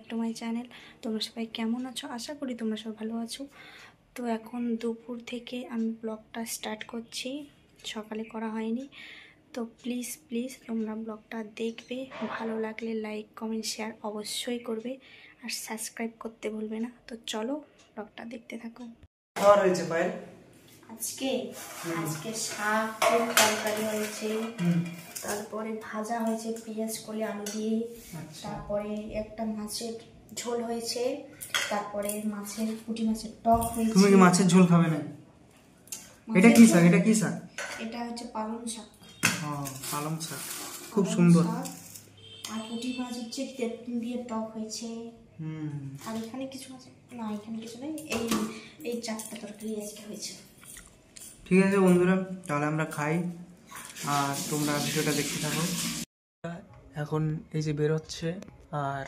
To my channel. তোমরা সবাই কেমন আছো? আশা করি তোমরা সবাই ভালো আছো। তো এখন দুপুর থেকে আমি ব্লগটা স্টার্ট করছি, সকালে করা হয়নি। তো প্লিজ প্লিজ তোমরা ব্লগটা দেখবে, ভালো লাগলে লাইক কমেন্ট শেয়ার অবশ্যই করবে, আর সাবস্ক্রাইব করতে ভুলবে না। তো চলো ব্লগটা দেখতে থাকো। খাওয়া হয়েছে পায়েল আজকে শাক তরকারি হয়েছে, তারপরে ভাজা হয়েছে পেঁয়াজ কলি আলু দিয়ে, তারপরে একটা মাছের ঝোল হয়েছে, তারপরে পুঁটি মাছের টক হয়েছে। তুমি কি মাছের ঝোল খাবে না? এটা কি শাক? এটা হচ্ছে পালং শাক। পালং শাক খুব সুন্দর। আর পুঁটি মাছ হচ্ছে তেঁতুল দিয়ে টক হয়েছে। আর এখানে কিছু আছে না, এখানে কিছু নেই। এই চারটা তরকারি আজকে হয়েছে। ঠিক আছে বন্ধুরা, তাহলে আমরা খাই আর তোমরা ভিডিওটা দেখতে থাকো। এখন এই যে বেরোচ্ছে আর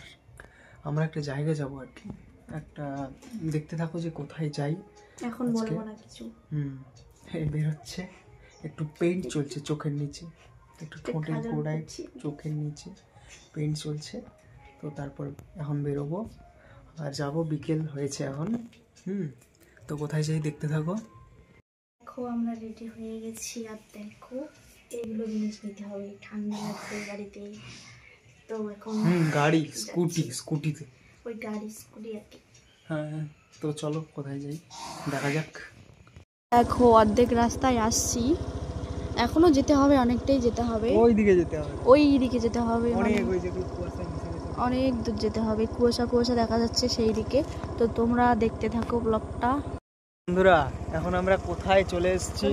আমরা একটা জায়গায় যাবো আর কি, একটা দেখতে থাকো যে কোথায় যাই। এখন বলবো না কিছু। এই বেরোচ্ছে, একটু পেইন্ট চলছে চোখের নিচে, একটু ঠোঁটের গোড়ায় চোখের নিচে পেইন্ট চলছে। তো তারপর এখন বেরোবো আর যাব, বিকেল হয়েছে এখন। তো কোথায় যাই দেখতে থাকো। দেখো আমরা রেডি হয়ে গেছি, আর দেখো এগুলো জিনিস নিতে হবে, ঠান্ডা লাগবে গাড়িতে। তো এখন গাড়ি স্কুটিতে ওই গাড়ি স্কুটি আর কি। হ্যাঁ, তো চলো কোথায় যাই দেখা যাক। দেখো অর্ধেক রাস্তায় আসছি, এখনো যেতে হবে, অনেকটাই যেতে হবে। ওই দিকে যেতে হবে অনেক দূর যেতে হবে, কুয়াশা দেখা যাচ্ছে সেই দিকে। তো তোমরা দেখতে থাকো ব্লগটা। বন্ধুরা এখন আমরা কোথায় চলে এসেছি?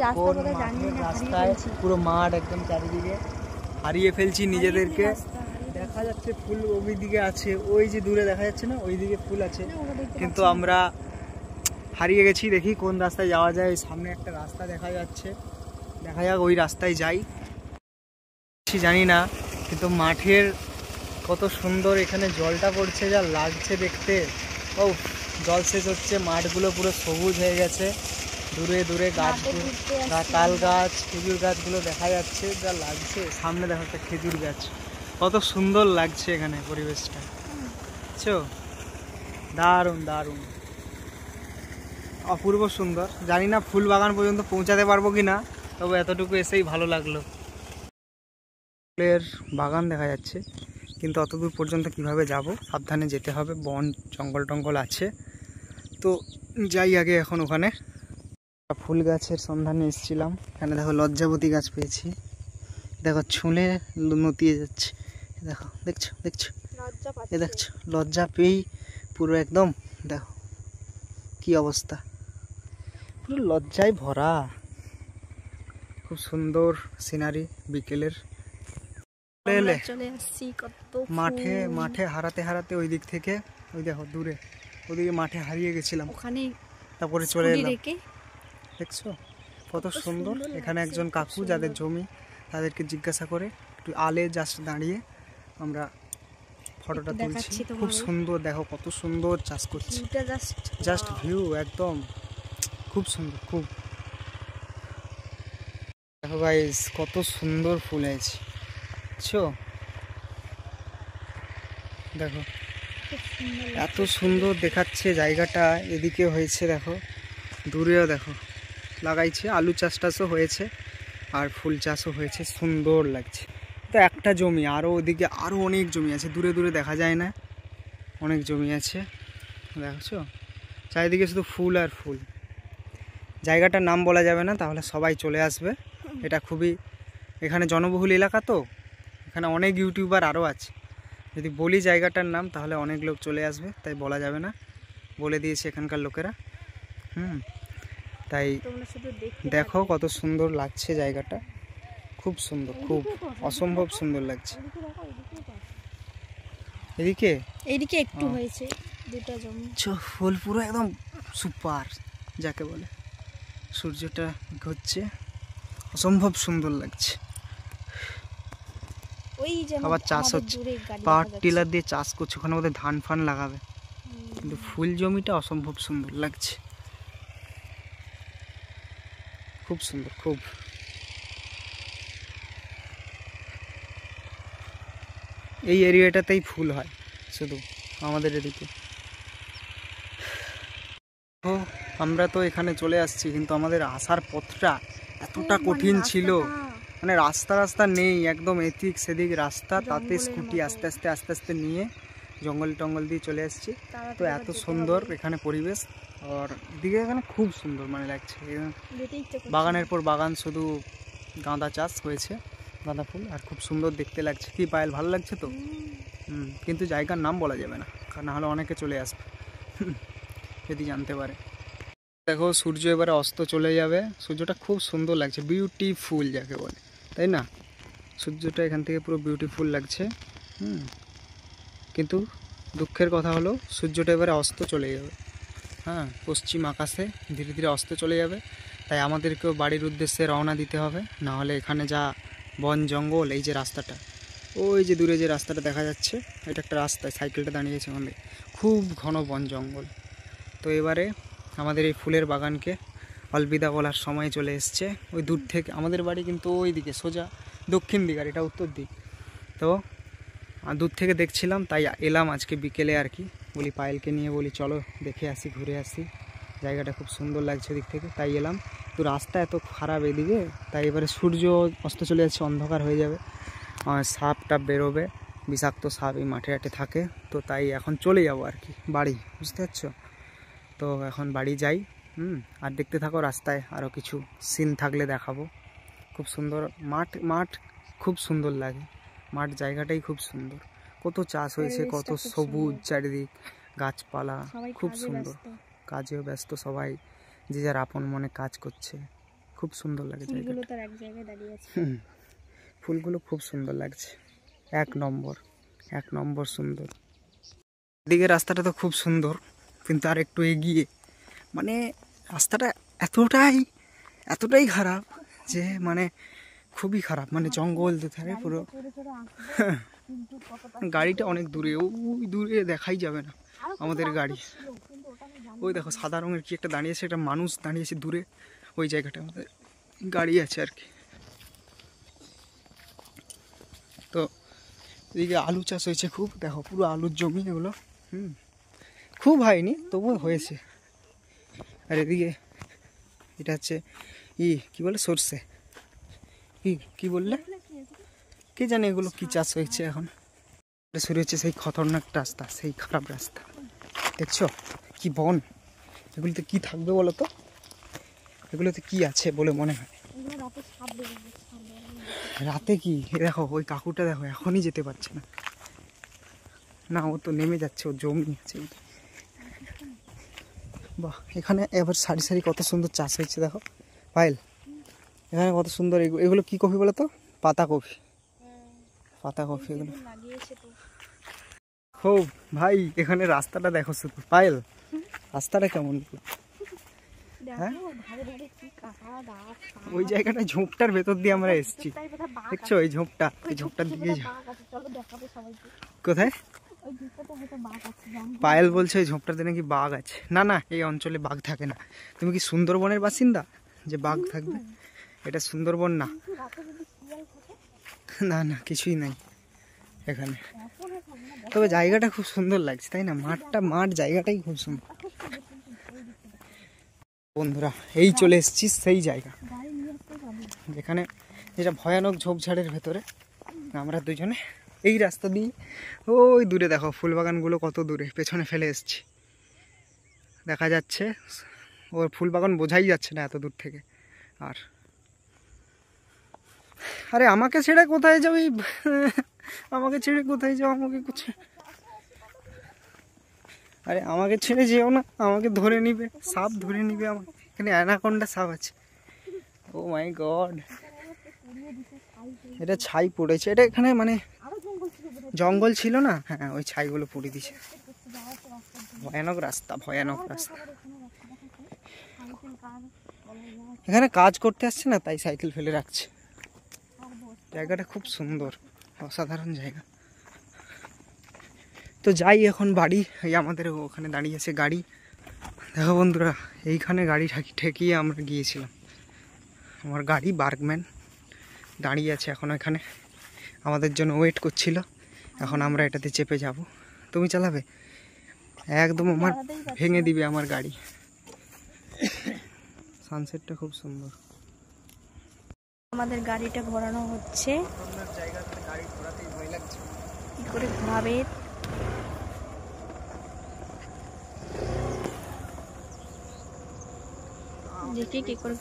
রাস্তায় পুরো মাঠ একদম, চারিদিকে হারিয়ে ফেলছি নিজেদেরকে। দেখা যাচ্ছে ফুল ওই দিকে আছে, ওই যে দূরে দেখা যাচ্ছে না, ওই দিকে ফুল আছে, কিন্তু আমরা হারিয়ে গেছি। দেখি কোন রাস্তায় যাওয়া যায়। সামনে একটা রাস্তা দেখা যাচ্ছে, দেখা যাক ওই রাস্তায় যাই। জানি না, কিন্তু মাঠের কত সুন্দর, এখানে জলটা পড়ছে, যা লাগছে দেখতে। ও জলসেচ হচ্ছে, মাঠগুলো পুরো সবুজ হয়ে গেছে, দূরে দূরে গাছগুলো, তাল গাছ, খেজুর গাছগুলো দেখা যাচ্ছে, যা লাগছে। সামনে দেখো একটা খেজুর গাছ, কত সুন্দর লাগছে এখানে পরিবেশটা, বুঝছো? দারুণ দারুণ, অপূর্ব সুন্দর। জানি না ফুল বাগান পর্যন্ত পৌঁছাতে পারবো কি না, তবে এতটুকু এসেই ভালো লাগলো। ফুলের বাগান দেখা যাচ্ছে, কিন্তু অত দূর পর্যন্ত কিভাবে যাব? সাবধানে যেতে হবে, বন জঙ্গল টঙ্গল আছে। তো যাই আগে এখন ওখানে। ফুল গাছের সন্ধানে এসেছিলাম, এখানে দেখো লজ্জাবতী গাছ পেয়েছি। দেখো ছুঁলে নতিয়ে যাচ্ছে, দেখো দেখছো এ দেখছো, লজ্জা পেয়েই পুরো একদম দেখো কি অবস্থা, পুরো লজ্জায় ভরা। খুব সুন্দর সিনারি বিকেলের। মাঠে হারাতে ওই দিক থেকে, ওই দেখো দূরে ওদিকে মাঠে হারিয়ে গেছিলাম, ওখানে তারপরে চলে এলাম। দেখছো কত সুন্দর। এখানে একজন কাকু যাদের জমি, তাদেরকে জিজ্ঞাসা করে একটু আলে জাস্ট দাঁড়িয়ে আমরা ফটোটা তুলছি। খুব সুন্দর, দেখো কত সুন্দর চাষ করছে, জাস্ট ভিউ একদম খুব সুন্দর। খুব দেখো গাইস কত সুন্দর ফুল হয়েছে, বুঝছো? দেখো এত সুন্দর দেখাচ্ছে জায়গাটা। এদিকে হয়েছে দেখো, দূরেও দেখো লাগাইছে, আলু চাষ টাছও হয়েছে আর ফুল চাষও হয়েছে, সুন্দর লাগছে। তো একটা জমি, আরও ওদিকে আরও অনেক জমি আছে, দূরে দূরে দেখা যায় না, অনেক জমি আছে দেখছো। চারিদিকে শুধু ফুল আর ফুল। জায়গাটার নাম বলা যাবে না, তাহলে সবাই চলে আসবে। এটা খুবই, এখানে জনবহুল এলাকা, তো এখানে অনেক ইউটিউবার আরও আছে। যদি বলি জায়গাটার নাম তাহলে অনেক লোক চলে আসবে, তাই বলা যাবে না, বলে দিয়েছে এখানকার লোকেরা। তাই দেখো কত সুন্দর লাগছে জায়গাটা, খুব সুন্দর, খুব অসম্ভব সুন্দর লাগছে। এইদিকে একটু হয়েছে দুটো জমি, ফুল পুরো একদম সুপার যাকে বলে। সূর্যটা ঘুরছে, অসম্ভব সুন্দর লাগছে। আবার চাষ হচ্ছে, পাওয়ার টিলার দিয়ে চাষ করছে, ওখানে ওদের ধান ফান লাগাবে, কিন্তু ফুল জমিটা অসম্ভব সুন্দর লাগছে, খুব সুন্দর। খুব এই এরিয়াটাতেই ফুল হয় শুধু, আমাদের এদিকে। তো আমরা তো এখানে চলে আসছি, কিন্তু আমাদের আসার পথটা এতটা কঠিন ছিল, মানে রাস্তা নেই, একদম এদিক সেদিক রাস্তা, তাতে স্কুটি আস্তে আস্তে নিয়ে জঙ্গল টঙ্গল দিয়ে চলে আসছি। তো এত সুন্দর এখানে পরিবেশ, আর দিকে এখানে খুব সুন্দর মানে লাগছে, বাগানের পর বাগান, শুধু গাঁদা চাষ হয়েছে, গাঁদা ফুল, আর খুব সুন্দর দেখতে লাগছে। কি পায়েল, ভালো লাগছে তো? কিন্তু জায়গার নাম বলা যাবে না, কারণ নাহলে অনেকে চলে আসবে যদি জানতে পারে। দেখো সূর্য এবারে অস্ত চলে যাবে, সূর্যটা খুব সুন্দর লাগছে, বিউটিফুল যাকে বলে, তাই না? সূর্যটা এখান থেকে পুরো বিউটিফুল লাগছে। কিন্তু দুঃখের কথা হলো সূর্যটা এবারে অস্ত চলে যাবে। হ্যাঁ, পশ্চিম আকাশে ধীরে ধীরে অস্ত চলে যাবে, তাই আমাদেরকেও বাড়ির উদ্দেশ্যে রওনা দিতে হবে, না হলে এখানে যা বন জঙ্গল, এই যে রাস্তাটা, ওই যে দূরে যে রাস্তাটা দেখা যাচ্ছে, এটা একটা রাস্তায় সাইকেলটা দাঁড়িয়েছে, আমাদের খুব ঘন বন জঙ্গল। তো এবারে আমাদের এই ফুলের বাগানকে অলবিদা বলার সময় চলে এসছে। ওই দূর থেকে আমাদের বাড়ি কিন্তু ওই দিকে সোজা দক্ষিণ দিক, আর এটা উত্তর দিক। তো দূর থেকে দেখছিলাম, তাই এলাম আজকে বিকেলে আর কি, বলি পায়েলকে নিয়ে বলি চলো দেখে আসি, ঘুরে আসি, জায়গাটা খুব সুন্দর লাগছে দিক থেকে, তাই এলাম। তো রাস্তা এত খারাপ এদিকে, তাই এবারে সূর্য অস্ত চলে যাচ্ছে, অন্ধকার হয়ে যাবে, সাপ টাপ বেরোবে, বিষাক্ত সাপ এই মাঠে ঘাটে থাকে। তো তাই এখন চলে যাবো আর কি বাড়ি, বুঝতে পারছো? তো এখন বাড়ি যাই। আর দেখতে থাকো রাস্তায় আরও কিছু সিন থাকলে দেখাবো। খুব সুন্দর মাঠ খুব সুন্দর লাগে, মাঠ জায়গাটাই খুব সুন্দর, কত চাষ হয়েছে, কত সবুজ চারিদিক, গাছপালা, খুব সুন্দর। কাজেও ব্যস্ত সবাই, যে যার আপন মনে কাজ করছে, খুব সুন্দর লাগে জায়গাটা। ফুলগুলো খুব সুন্দর লাগছে, এক নম্বর সুন্দর। এদিকে রাস্তাটা তো খুব সুন্দর, কিন্তু আর একটু এগিয়ে মানে রাস্তাটা এতটাই খারাপ যে মানে খুবই খারাপ, মানে জঙ্গল দুধারে পুরো। গাড়িটা অনেক দূরে, ওই দূরে দেখাই যাবে না আমাদের গাড়ি। ওই দেখো সাদা রঙের কি একটা দাঁড়িয়েছে, একটা মানুষ দাঁড়িয়েছে দূরে, ওই জায়গাটা আমাদের গাড়ি আছে আর কি। তো এদিকে আলু চাষ হয়েছে খুব, দেখো পুরো আলুর জমি এগুলো। খুব হয়নি, তবুও হয়েছে। আর এদিকে এটা হচ্ছে কি বলে, সর্ষে, কি বললে, কে জানে এগুলো কি চাষ হয়েছে। এখন শুরু হচ্ছে সেই খতরনাক রাস্তা, সেই খারাপ রাস্তা, দেখছো কি বন, এগুলোতে কি থাকবে বলো তো, এগুলোতে কি আছে বলে মনে হয়? রাতে কি দেখো, ওই কাকুটা দেখো এখনই যেতে পারছে না, ও তো নেমে যাচ্ছে, ও জমি আছে। বাহ, এখানে এবার সারি সারি কত সুন্দর চাষ হয়েছে দেখো পায়েল, এখানে কত সুন্দর। এগুলো কি কফি বলো তো? পাতা কফি এগুলো খুব। ভাই এখানে রাস্তাটা দেখো শুধু পায়েল, রাস্তাটা কেমন, হ্যাঁ ওই জায়গাটা ঝোপটার ভেতর দিয়ে আমরা এসেছি, দেখছো এই ঝোপটার দিকে। কোথায়? পায়েল বলছে ওই ঝোপটাতে নাকি বাঘ আছে। না, এই অঞ্চলে বাঘ থাকে না। তুমি কি সুন্দরবনের বাসিন্দা যে বাঘ থাকবে? এটা সুন্দরবন না, না কিছুই নাই এখানে। তবে জায়গাটা খুব সুন্দর লাগছে, তাই না? মাঠ জায়গাটাই খুব সুন্দর। বন্ধুরা এই চলে এসেছি সেই জায়গা যেখানে, যেটা ভয়ানক ঝোপঝাড়ের ভেতরে আমরা দুজনে এই রাস্তা দিয়ে, ওই দূরে দেখো ফুল বাগানগুলো কত দূরে পেছনে ফেলে এসেছি, দেখা যাচ্ছে। ওর ফুল বাগান বোঝাই যাচ্ছে না এত দূর থেকে। আর আরে আমাকে ছেড়ে কোথায় যাবি, আমাকে ছেড়ে কোথায় যাও, আরে আমাকে ছেড়ে যেও না, আমাকে ধরে নিবে, সাপ ধরে নিবে আমাকে। এখানে অ্যানাকোন্ডা সাপ আছে, ও মাই গড। এটা ছাই পড়েছে, এটা এখানে মানে জঙ্গল ছিল না, হ্যাঁ ওই ছাইগুলো পড়ে দিছে। ভয়ানক রাস্তা। এখানে কাজ করতে আসছে না, তাই সাইকেল ফেলে রাখছে। জায়গাটা খুব সুন্দর, অসাধারণ জায়গা। তো যাই এখন বাড়ি, এই আমাদের ওখানে দাঁড়িয়ে আছে গাড়ি। দেখো বন্ধুরা, এইখানে গাড়ি ঠেকিয়ে আমরা গিয়েছিলাম। আমার গাড়ি বার্গম্যান দাঁড়িয়ে আছে এখন এখানে, আমাদের জন্য ওয়েট করছিল। এখন আমরা এটাতে চেপে যাব। তুমি চালাবে? একদম আমার ভেঙে দিবে আমার গাড়ি। সানসেটটা খুব সুন্দর। আমাদের গাড়িটা ঘোরানো হচ্ছে। গাড়ি ঘোরাতেই ভয় লাগছে। কি করে ঘোরাবে? দেখি কি করে,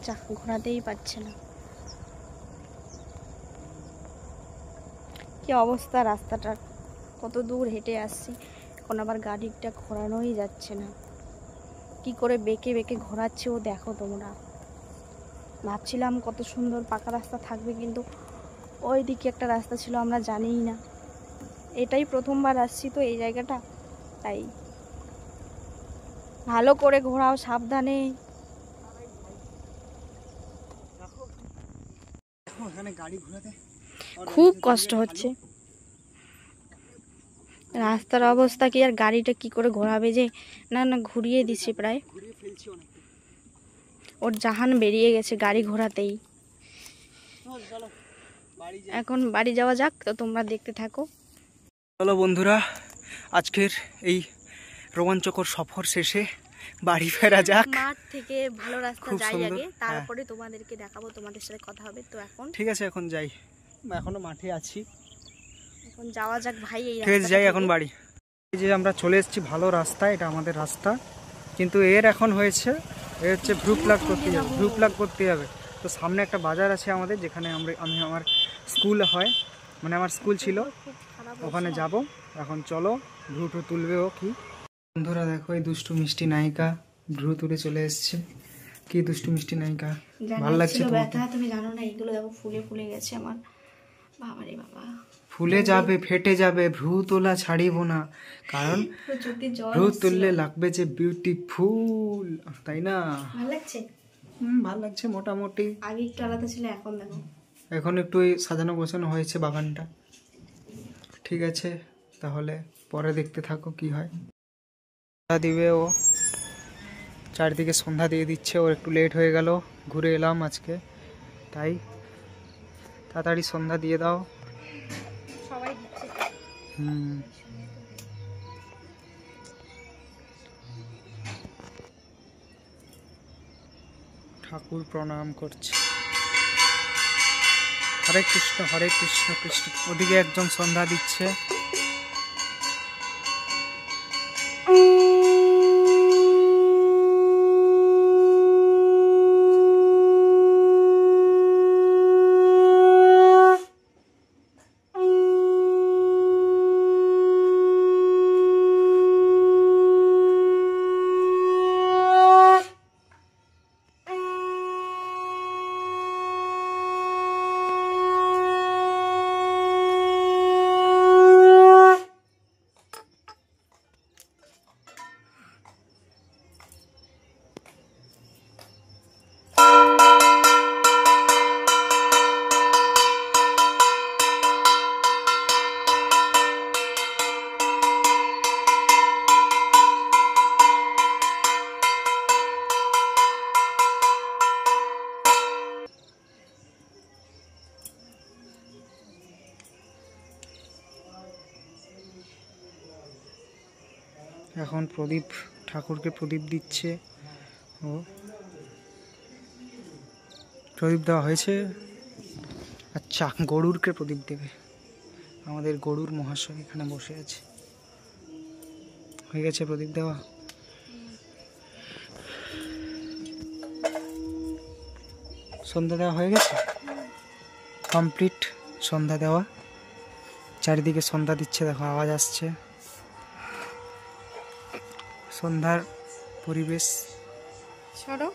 যা ঘোরাতেই পারছে না। কি অবস্থা রাস্তাটার, কত দূর হেঁটে আসছি, এখন আবার গাড়িটা ঘোরানোই যাচ্ছে না। কি করে বেঁকে বেঁকে ঘোরাচ্ছে ও দেখো তোমরা। ভাবছিলাম কত সুন্দর পাকা রাস্তা থাকবে, কিন্তু ওই দিকে একটা রাস্তা ছিল, আমরা জানিই না। এটাই প্রথমবার আসছি তো এই জায়গাটা, তাই ভালো করে ঘোরাও, সাবধানে। খুব কষ্ট হচ্ছে। রাস্তার অবস্থা কি, আর গাড়িটা কি করে ঘোরাবে যে। না না, ঘুরিয়ে দিচ্ছি প্রায়, ওর জাহান বেরিয়ে গেছে গাড়ি ঘোরাতেই। এখন বাড়ি যাওয়া যাক, তো তোমরা দেখতে থাকো। চলো বন্ধুরা, আজকের এই রোমাঞ্চকর সফর শেষে বাড়ি ফেরা যাক। মাঠ থেকে ভালো রাস্তা যাই আগে, তারপরে তোমাদেরকে দেখাবো, তোমাদের সাথে কথা হবে। তো এখন ঠিক আছে, এখন যাই, এখনো মাঠে আছি, এখন যাওয়া যাক ভাই। এই ঠিক আছে, যাই এখন বাড়ি। এই যে আমরা চলে এসেছি ভালো রাস্তা, এটা আমাদের রাস্তা, কিন্তু এর এখন হয়েছে এর হচ্ছে ভ্রু প্লাগ করতে যাবে, ভ্রু প্লাগ করতে যাবে। তো সামনে একটা বাজার আছে আমাদের, যেখানে আমি আমার স্কুল হয়, মানে আমার স্কুল ছিল, ওখানে যাব। এখন চলো, ভ্রু টু তুলবে ও কি। বন্ধুরা দেখো, এই দুষ্টু মিষ্টি নায়িকা ভ্রু তুলে চলে এসছে। কি দুষ্টু মিষ্টি নায়িকা, ভালো লাগছে ব্যথা, তুমি জানো না, এগুলো দেখো ফুলে ফুলে গেছে আমার। বাবারে বাবা, ফুলে যাবে, ফেটে যাবে, ভ্রু তোলা ছাড়িব না, কারণ ভ্রু তুললে লাগবে যে বিউটিফুল, তাই না? ভালো লাগছে, ভালো লাগছে মোটামুটি। আগে একটু আলাদা ছিল, এখন দেখো, এখন একটু সাজানো গোছানো হয়েছে বাগানটা। ঠিক আছে, তাহলে পরে দেখতে থাকো কি হয়। দিবে ও, চারিদিকে সন্ধ্যা দিয়ে দিচ্ছে, ওর একটু লেট হয়ে গেল, ঘুরে এলাম আজকে, তাই তাড়াতাড়ি সন্ধ্যা দিয়ে দাও। সবাই দিচ্ছে। ঠাকুর প্রণাম করছে, হরে কৃষ্ণ হরে কৃষ্ণ কৃষ্ণ। ওদিকে একজন সন্ধ্যা দিচ্ছে। এখন প্রদীপ, ঠাকুরকে প্রদীপ দিচ্ছে, ও প্রদীপ দেওয়া হয়েছে। আচ্ছা, গরুরকে প্রদীপ দেবে, আমাদের গরুর মহাশয় এখানে বসে আছে। হয়ে গেছে প্রদীপ দেওয়া। সন্ধ্যা দেওয়া হয়ে গেছে, কমপ্লিট সন্ধ্যা দেওয়া। চারিদিকে সন্ধ্যা দিচ্ছে, দেখো আওয়াজ আসছে, সন্ধ্যার পরিবেশ। সরো,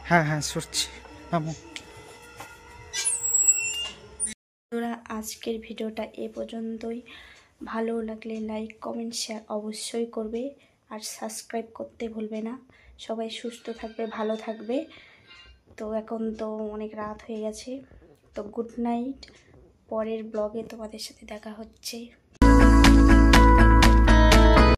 হ্যাঁ হ্যাঁ সরছি, নামো। আজকের ভিডিওটা এ পর্যন্তই। ভালো লাগলে লাইক কমেন্ট শেয়ার অবশ্যই করবে, আর সাবস্ক্রাইব করতে ভুলবে না। সবাই সুস্থ থাকবে, ভালো থাকবে। তো এখন তো অনেক রাত হয়ে গেছে, তো গুড নাইট। পরের ব্লগে তোমাদের সাথে দেখা হচ্ছে।